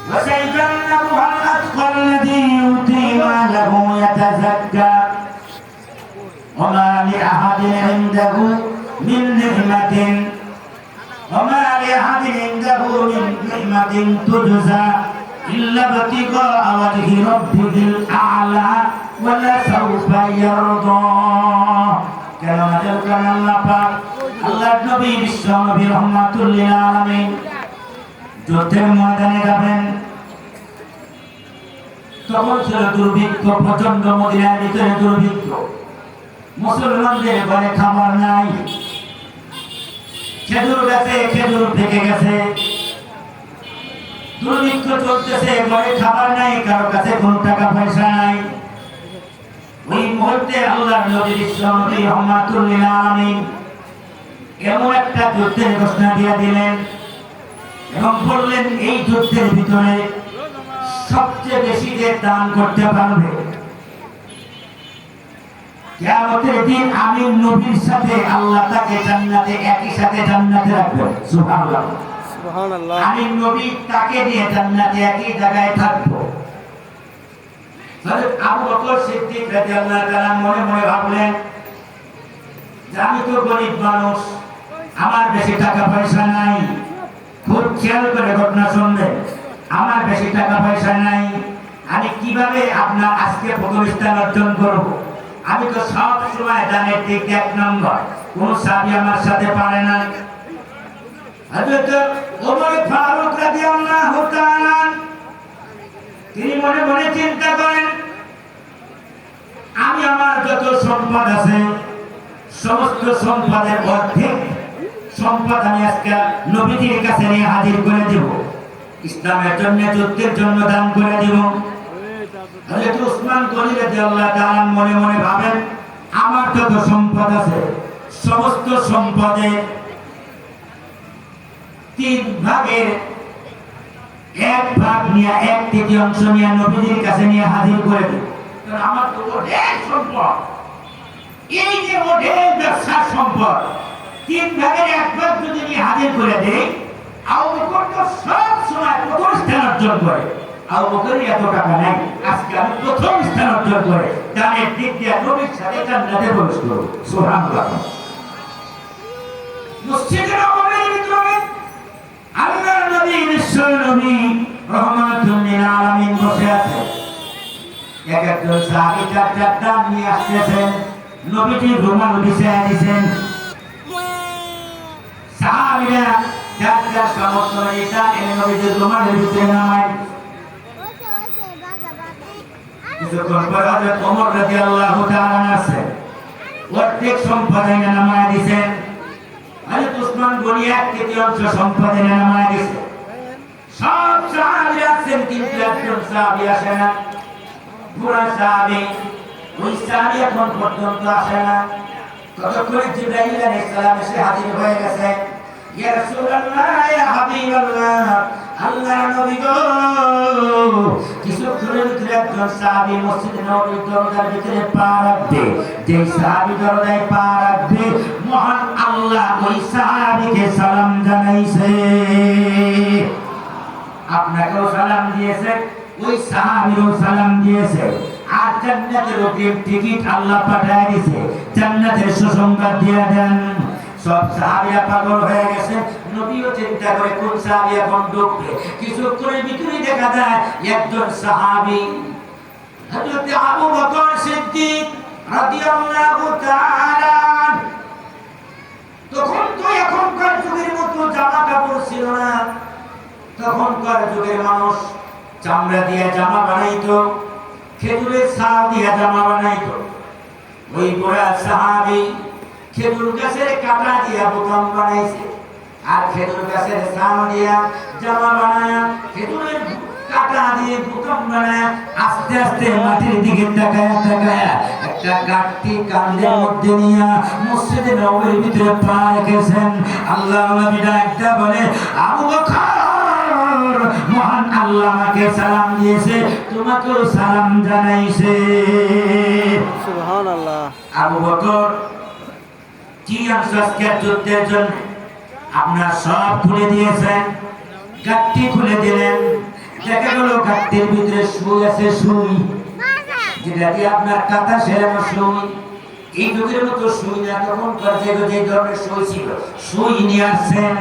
وسيجنبها الأتقى الذي يؤتي ماله يتزكى وما لأحد عنده من نعمة تجزى إلا ابتغاء وجه ربه الأعلى ولسوف يرضى كما ذكر الله নবী বিশ্ব নবী রাহমাতুল লিল আলামিন যুদ্ধের ময়দানে যাবেন। তখন ছিল দুর্ভিক্ষ, প্রচন্ড মদিনার ভিতরে দুর্ভিক্ষ, মুসলমানদের ঘরে খাবার নাই, খেজুর গাছে খেজুর পেকে গেছে, দুর্ভিক্ষ চলতেছে, ঘরে খাবার নাই, কারো কাছে কোনো টাকা পয়সা নাই। ওই মুহূর্তে আল্লাহর নবী বিশ্বনবী রাহমাতুল লিল আলামিন এমন একটা যুদ্ধের ঘোষণা দিয়ে দিলেন এবং বললেন, এই যুদ্ধের ভিতরে সবচেয়ে বেশি যে দান করতে পারবে, কিয়ামতের দিন আমি নবীর সাথে আল্লাহ তাকে জান্নাতে একই সাথে জান্নাতে রাখবেন। সুবহানাল্লাহ, সুবহানাল্লাহ। আমি নবী তাকে নিয়ে জান্নাতে একই জায়গায় থাকবো। হযরত আবু বকর সিদ্দিক রাদিয়াল্লাহু তাআলা মনে মনে ভাবলেন যে আমি তো গরিব মানুষ, আমার বেশি টাকা পয়সা নাই। খুব খেয়াল করে ঘটনা শুনবেন, আমার বেশি টাকা পয়সা নাই, আমি কিভাবে আপনার আজকে প্রথম স্থান অর্জন করব? আমি তো সব সময় দানের দিক এক নম্বর, কোন সাহাবী আমার সাথে পারে না। হযরত ওমর ফারুক রাদিয়াল্লাহু তাআলা তিনি মনে মনে চিন্তা করেন, আমি আমার যত সম্পদ আছে সমস্ত সম্পদের অর্ধেক সম্পদ আমি আজকে নবীজির কাছে নিয়ে হাজির করে দেব, ইসলামের জন্য, যুদ্ধের জন্য দান করে দেব। হযরত উসমান গনি রাদিয়াল্লাহু তাআলা মনে মনে ভাবেন, আমার যত সম্পদ আছে সমস্ত সম্পদে 3 ভাগের 1 ভাগ নিয়ে 1/3 নিয়ে নবীজির কাছে নিয়ে হাজির করে দেব। কারণ আমার তো অনেক সম্পদ, এই যে অনেক ব্যবসার সম্পদ 3 ভাগের 1 ভাগ যদি নিয়ে হাজির করে দেই, আবু বকর তো সব সময় প্রথম স্থান অর্জন করে। আবু বকরের এত টাকা নাই, আজকে আমি প্রথম স্থান অর্জন করে দানের দিক দিয়ে নবীর সাথে জান্নাতে প্রবেশ করব। সুবহানাল্লাহ। মসজিদে নববীর ভিতরে আল্লাহর নবী বিশ্ব নবী রাহমাতুল লিল আলামিন বসে আছে। একজন সাহাবী চার দাম নিয়ে আসতেছেন, নবীজি রুমাল বিছায়া দিয়েছেন। সাহাবীরা যার সমস্ত এটা এনে নবীজির রুমালের ভিতরে নামায়। কিছুক্ষণ পর হযরত ওমর রাদিয়াল্লাহু তাআলা আছে, অর্ধেক সম্পদ এনে নামায় দিয়েছেন। হযরত উসমান গনি 1/3 সম্পদ এনে নামায় দিয়েছে। সব সাহাবী আছেন, কিন্তু একজন সাহাবী আসে না। পুরা সাহাবী, ওই সাহাবী এখন পর্যন্ত আসে না। ততক্ষণে জিবরাইল আলাইহিস সালাম এসে হাজির হয়ে গেছে। ইয়া রাসূলুল্লাহ, ইয়া হাবিবাল্লাহ, আল্লাহর নবী গো, কিছুক্ষণের ভিতরে একজন সাহাবী মসজিদ নববীর দরজার ভিতরে পা রাখবে। যে সাহাবী দরজায় পা রাখবে, মহান আল্লাহ ওই সাহাবীকে সালাম জানাইছে। আপনাকেও সালাম দিয়েছে, ওই সাহাবীরও সালাম দিয়েছে। আর জান্নাতের অগ্রিম টিকিট আল্লাহ পাঠিয়ে দিয়েছে, জান্নাতের সুসংবাদ দিয়ে দেন। সব সাহাবীরা পাগল হয়ে গেছে। নবীও চিন্তা করে কোন সাহাবী এখন ঢুকবে। কিছুক্ষণের ভিতরেই দেখা যায় একজন সাহাবী হযরত আবু বকর সিদ্দিক রাদিয়াল্লাহু তাআলা। তখন তো এখনকার যুগের মতো জামা কাপড় ছিল না। তখনকার যুগের মানুষ চামড়া দিয়ে জামা বানাইতো, খেজুরের ছাল দিয়ে জামা বানাইতো। ওই বুড়া সাহাবী খেজুর গাছের কাটা দিয়া বোতাম বানাইছে, আর খেজুর গাছের ছাল দিয়া জামা বানায়, খেজুরের কাটা দিয়ে বোতাম বানায়। আস্তে আস্তে মাটির দিকে তাকায়া তাকায়া একটা গাঁটটি কান্দের মধ্যে নিয়ে মসজিদে নববীর ভিতরে পা রেখেছেন। আল্লাহ নবী ডাকতে বলে, আবু বকর, মহান আল্লাহ আমাকে সালাম দিয়েছে, তোমাকেও সালাম জানাইছে। সুবহানাল্লাহ। আবু বকর, কি আজকের যুদ্ধের জন্য আপনার সব খুলে দিয়েছেন, গাঁটটি খুলে দিলেন। খাদ্যের ভিতরে সুই আছে, সুই যেটা দিয়ে আপনার কাঁথা সেরানো সুই। এই যুগের মতো সুই না, তখন যে ধরনের সুই ছিল, সুই নিয়ে আসছেন।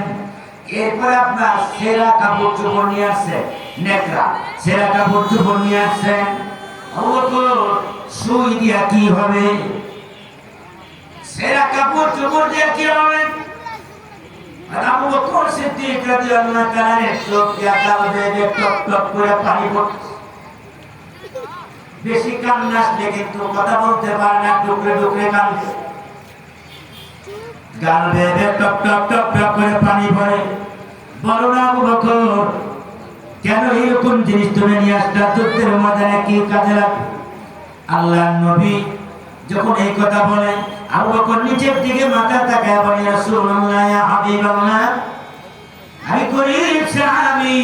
এরপরে আপনার সেরা কাপড় চোপড় নিয়ে আসছে, নেকড়া সেরা কাপড় চোপড় নিয়ে আসছেন। সুই দিয়া কি হবে? সেরা কাপড় চোপড় দিয়া কি হবে? আবু বকর সিদ্দিক রাদিয়াল্লাহু তাআলা চোখ দিয়া কাঁদবে, টপ টপ করে পানি পড়ছে। বেশি কান্না আসলে কিন্তু কথা বলতে পারে না, টুকরে টুকরে কান্দে, গাল বেয়ে টপ টপ টপ টপ করে পানি পড়ে। বলো না আবু বকর, কেন এরকম জিনিস তুমি নিয়ে আসলা? যুদ্ধের ময়দানে কি কাজে লাগবে? আল্লাহর নবী যখন এই কথা বলেন, আবু বকর নিচের দিকে মাথা তাকায় বলে, রাসূলুল্লাহ ইয়া হাবিবাল্লাহ, আমি গরীব সাহাবী,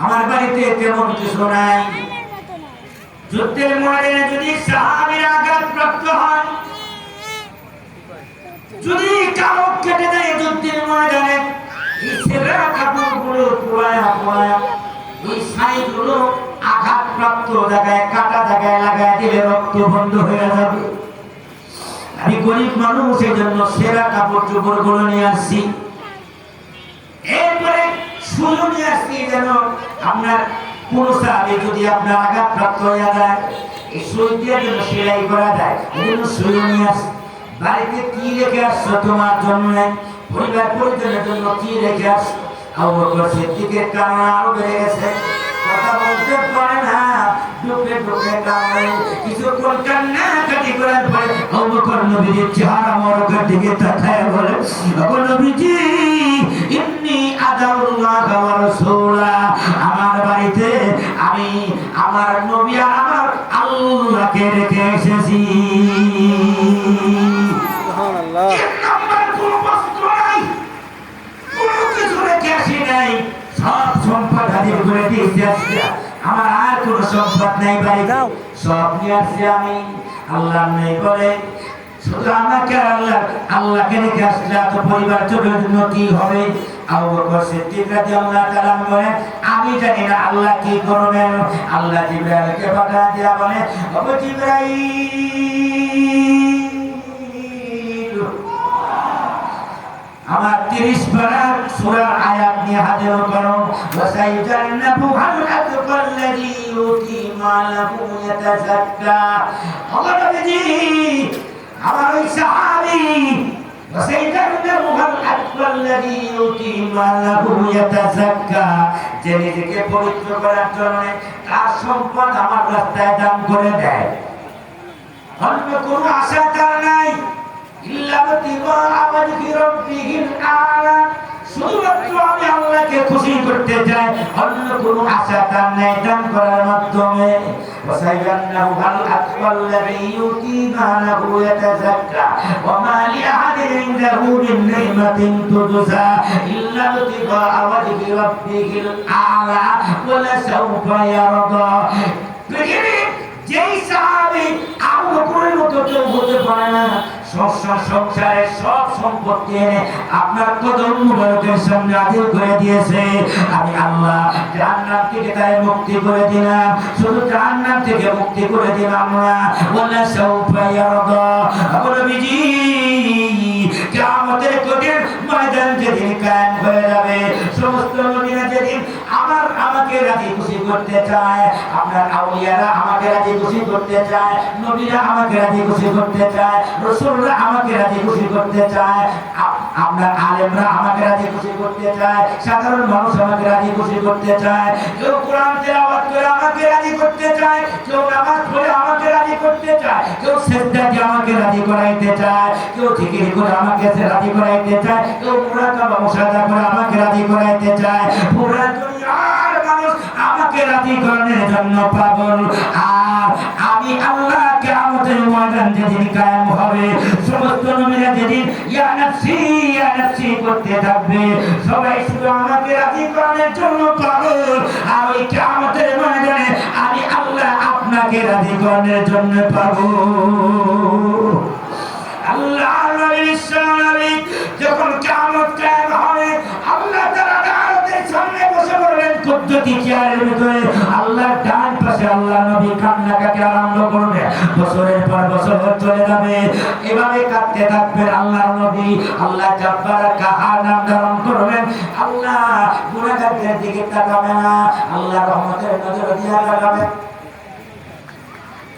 আমার বাড়িতে তেমন কিছু নাই। যুদ্ধের ময়দানে যদি সাহাবীরা আঘাতপ্রাপ্ত হন, যদি কারো কেটে দেয় যুদ্ধের ময়দানে, এই ছেলেরা কাপড়গুলো পোড়ায়া পোড়ায়া এই ছাইগুলো আঘাতপ্রাপ্ত জায়গায়, কাটা জায়গায় লাগায় দিলে রক্ত বন্ধ হয়ে যাবে। আমি গরিব মানুষ, এই জন্য সেরা কাপড় চোপড় গুলো নিয়ে আসছি। এরপরে সুই নিয়ে আসছি, যেন আপনার কোন সাহাবী যদি আপনার আঘাতপ্রাপ্ত হয়ে যায়, এই সুই দিয়ে যেন সেলাই করা যায়, এই জন্য সুই নিয়ে আসছি। বাড়িতে কি রেখে আসছো তোমার জন্য? পরিবার পরিজনের জন্য কি রেখে আসছো? আবু বকর সিদ্দিকের কান্না আরো বেড়ে গেছে, কথা বলতে পারে না, ডুবে ডুবে কাঁদে। কিছুক্ষণ কান্নাকাটি করার পরে আবু বকর নবীজির চেহারা মোবারকের দিকে তাকায় বলে, ওগো নবীজি, ইন্নী আদাউল্লাহ ওয়া রাসূলা, আমার বাড়িতে আমি আমার নবী আর আমার আল্লাহকে রেখে এসেছি। সুবহানাল্লাহ। সব সম্পদ হাজির করে দিয়েছি আজকে, আমার আর কোনো সম্পদ নাই, বাড়ি সব নিয়ে আসছি আমি। আল্লাহ নেই বলে শুধু আমাকে আল্লাহকে রেখে আসলে তো পরিবার চোখের জন্য কি হবে? আবু বকর সিদ্দিক রাদিয়াল্লাহু তাআলা বলেন, আমি জানি না আল্লাহ কি করবেন। আল্লাহ জিবরাইলকে পাঠা দিয়া বলে, ওগো জিবরাইল, আমার 30 পারার সূরার আয়াত নিয়ে হাজির করো। ওয়াসাইজান্নাবুহাল আতকাল্লাযী ইউতি মালাহু ইয়াতাযাক্কা। ওগো নবীজি, আমার ওই সাহাবী ওয়াসাইজান্নাবুহাল আতকাল্লাযী ইউতি মালাহু ইয়াতাযাক্কা, যে নিজেকে পবিত্র করার জন্য তার সম্পদ আমার রাস্তায় দান করে দেয়, অন্য কোনো আশা তার নাই। শুধুমাত্র আমি আল্লাহকে খুশি করতে চাই, অন্য কোনো আশা তার নেই দান করার মাধ্যমে। যেই সাহাবী আবু বকরের মতো কেউ হতে পারে না, সংসারের সব সম্পত্তি এনে আপনার কদম মুবারকের সামনে হাজির করে দিয়েছে। আমি আল্লাহ জাহান্নাম থেকে তাই মুক্তি করে দিলাম, শুধু জাহান্নাম থেকে মুক্তি করে দিলাম না, ওয়ালা সাউফা ইয়ারদা। নবীজি, কিয়ামতের কঠিন ময়দান যেদিন কায়েম হয়ে যাবে, সমস্ত নবীরা যেদিন আমাকে রাজি খুশি করতে চায়, আপনার আউলিয়ারা আমাকে রাজি খুশি করতে চায়, নবীরা আমাকে রাজি খুশি করতে চায়, রাসূলরা আমাকে রাজি খুশি করতে চায়, আপনার আলেমরা আমাকে রাজি খুশি করতে চায়, সাধারণ মানুষ আমাকে রাজি খুশি করতে চায়, কেউ কোরআন তেলাওয়াত করে আমাকে রাজি করতে চায়, কেউ নামাজ পড়ে আমাকে রাজি করতে চায়, কেউ সিজদা দিয়ে আমাকে রাজি করাইতে চায়, কেউ জিকির করে আমাকে রাজি করাইতে চায়, কেউ মুরাকাবা মুশাহাদা করে আমাকে রাজি করাইতে চায়। পুরা দুনিয়ার মানুষ আমাকে রাজি করানোর জন্য পাগল। আর আমি আল্লাহ কিয়ামতের ময়দান যেদিন কায়েম হবে, সমস্ত নবীরা যেদিন ইয়া নাফসি করতে থাকবে, সবাই শুধু আমাকে রাজি করানোর জন্য পাগল। আর ওই কিয়ামতের ময়দানে আমি আল্লাহ আপনাকে রাজি করানোর জন্য পাগল। আল্লাহ নবী যখন কিয়ামত কায়েম হবে, আল্লাহ তাআলা আরশের সামনে বসে বলবেন, যদি চেয়ারের ভিতরে আল্লাহর ডান পাশে আল্লাহ নবী কান্নাকাটি আরম্ভ করবে, বছরের পর বছর চলে যাবে, এভাবে কাঁদতে থাকবেন আল্লাহর নবী। আল্লাহ জব্বার কাহার নাম ধারণ করবেন, আল্লাহ গুনাহগারদের দিকে তাকাবে না, আল্লাহ রহমতের নজর দিয়ে তাকাবে।